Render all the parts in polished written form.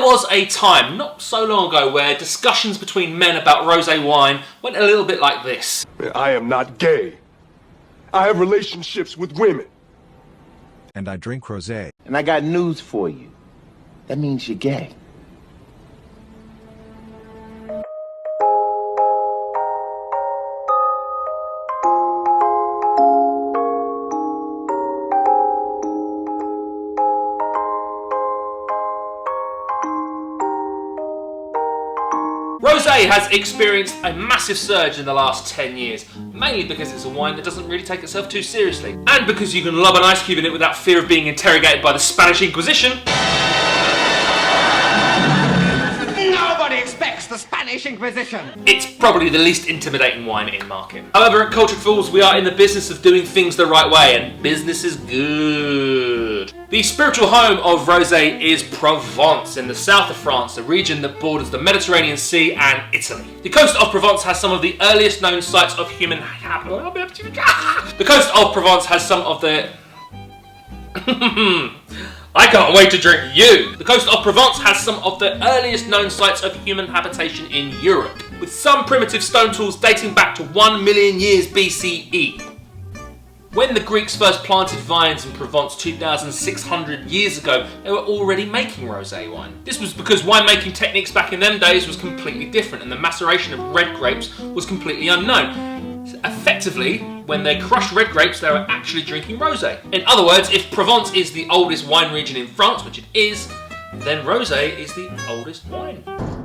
There was a time, not so long ago, where discussions between men about rosé wine went a little bit like this. I am not gay. I have relationships with women. And I drink rosé. And I got news for you. That means you're gay. Rosé has experienced a massive surge in the last 10 years, mainly because it's a wine that doesn't really take itself too seriously. And because you can lob an ice cube in it without fear of being interrogated by the Spanish Inquisition. Nobody expects the Spanish Inquisition. It's probably the least intimidating wine in market. However, at Cultured Fools, we are in the business of doing things the right way, and business is good. The spiritual home of rosé is Provence, in the south of France, a region that borders the Mediterranean Sea and Italy. The coast of Provence has some of the earliest known sites of human The coast of Provence has some of the... I can't wait to drink you! The coast of Provence has some of the earliest known sites of human habitation in Europe, with some primitive stone tools dating back to 1 million years BCE. When the Greeks first planted vines in Provence 2,600 years ago, they were already making rosé wine. This was because winemaking techniques back in them days was completely different, and the maceration of red grapes was completely unknown. Effectively, when they crushed red grapes, they were actually drinking rosé. In other words, if Provence is the oldest wine region in France, which it is, then rosé is the oldest wine.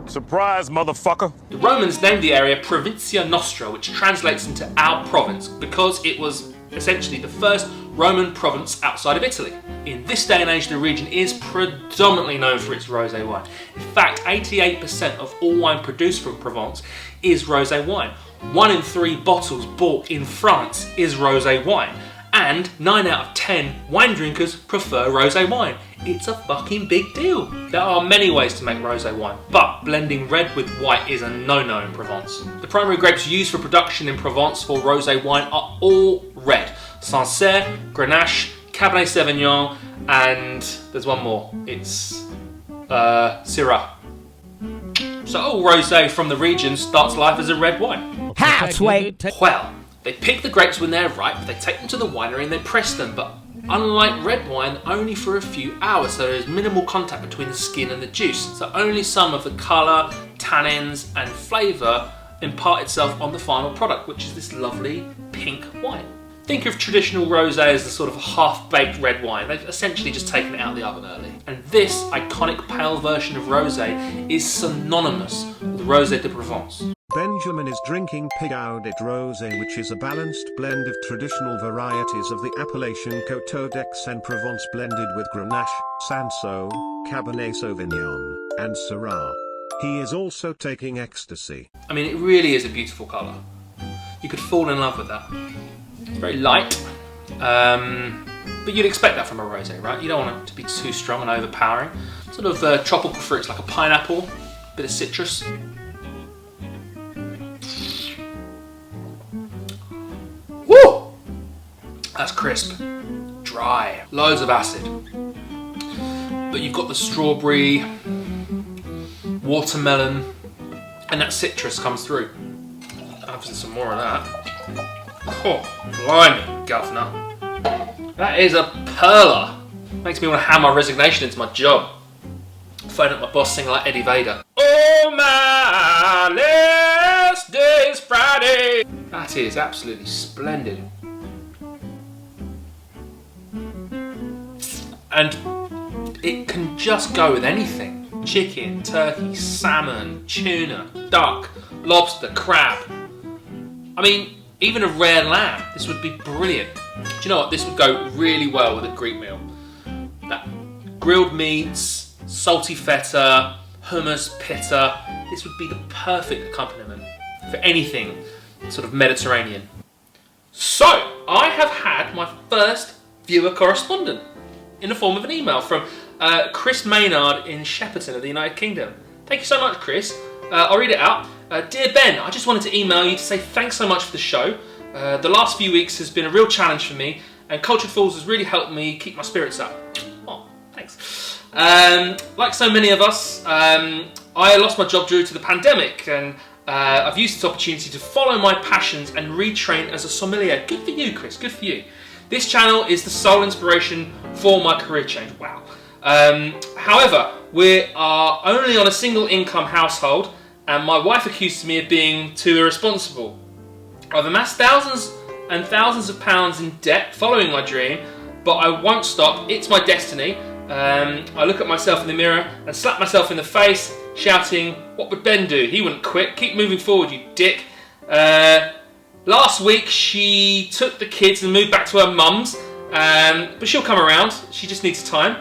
Surprise, motherfucker. The Romans named the area Provincia Nostra, which translates into our province, because it was essentially the first Roman province outside of Italy. In this day and age, the region is predominantly known for its rosé wine. In fact, 88% of all wine produced from Provence is rosé wine. 1 in 3 bottles bought in France is rosé wine. And 9 out of 10 wine drinkers prefer rosé wine. It's a fucking big deal. There are many ways to make rosé wine, but blending red with white is a no-no in Provence. The primary grapes used for production in Provence for rosé wine are all red. Sancerre, Grenache, Cabernet Sauvignon, and there's one more. It's Syrah. So all rosé from the region starts life as a red wine. Halfway. Well, they pick the grapes when they're ripe, they take them to the winery and they press them, but unlike red wine, only for a few hours, so there's minimal contact between the skin and the juice. So only some of the colour, tannins and flavour impart itself on the final product, which is this lovely pink wine. Think of traditional rosé as a sort of half-baked red wine. They've essentially just taken it out of the oven early. And this iconic pale version of rosé is synonymous with Rosé de Provence. Benjamin is drinking Pigaud de Rosé, which is a balanced blend of traditional varieties of the appellation Côte d'Aix Provence blended with Grenache, Cinsault, Cabernet Sauvignon, and Syrah. He is also taking ecstasy. I mean, it really is a beautiful colour. You could fall in love with that. It's very light, but you'd expect that from a rosé, right? You don't want it to be too strong and overpowering. Sort of tropical fruits like a pineapple, bit of citrus. Woo! That's crisp, dry, loads of acid. But you've got the strawberry, watermelon, and that citrus comes through. I'll have some more of that. Oh, blimey, governor. That is a perler. Makes me want to hand my resignation into my job. Phone up my boss singing like Eddie Vader. Oh, my last day is Friday. That is absolutely splendid. And it can just go with anything. Chicken, turkey, salmon, tuna, duck, lobster, crab. I mean, even a rare lamb. This would be brilliant. Do you know what? This would go really well with a Greek meal. That grilled meats, salty feta, hummus, pitta. This would be the perfect accompaniment for anything sort of Mediterranean. So, I have had my first viewer correspondent in the form of an email from Chris Maynard in Shepperton of the United Kingdom. Thank you so much, Chris. I'll read it out. Dear Ben, I just wanted to email you to say thanks so much for the show. The last few weeks has been a real challenge for me, and Cultured Fools has really helped me keep my spirits up. Oh, thanks. Like so many of us, I lost my job due to the pandemic, and I've used this opportunity to follow my passions and retrain as a sommelier. Good for you, Chris, good for you. This channel is the sole inspiration for my career change. Wow. However, we are only on a single income household, and my wife accuses me of being too irresponsible. I've amassed thousands and thousands of pounds in debt following my dream, but I won't stop. It's my destiny. I look at myself in the mirror and slap myself in the face, shouting, "What would Ben do? He wouldn't quit. Keep moving forward, you dick." Last week she took the kids and moved back to her mum's, but she'll come around. She just needs time.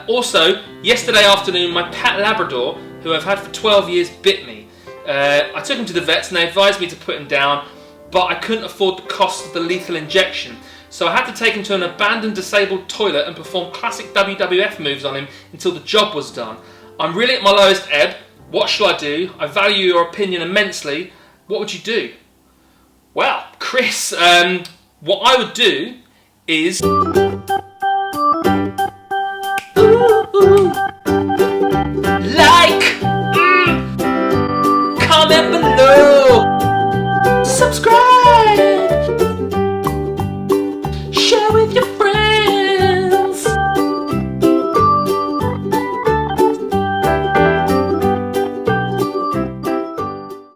Also, yesterday afternoon my pet Labrador, who I've had for 12 years, bit me. I took him to the vets and they advised me to put him down, but I couldn't afford the cost of the lethal injection. So I had to take him to an abandoned disabled toilet and perform classic WWF moves on him until the job was done. I'm really at my lowest ebb. What shall I do? I value your opinion immensely. What would you do? Well, Chris, what I would do is...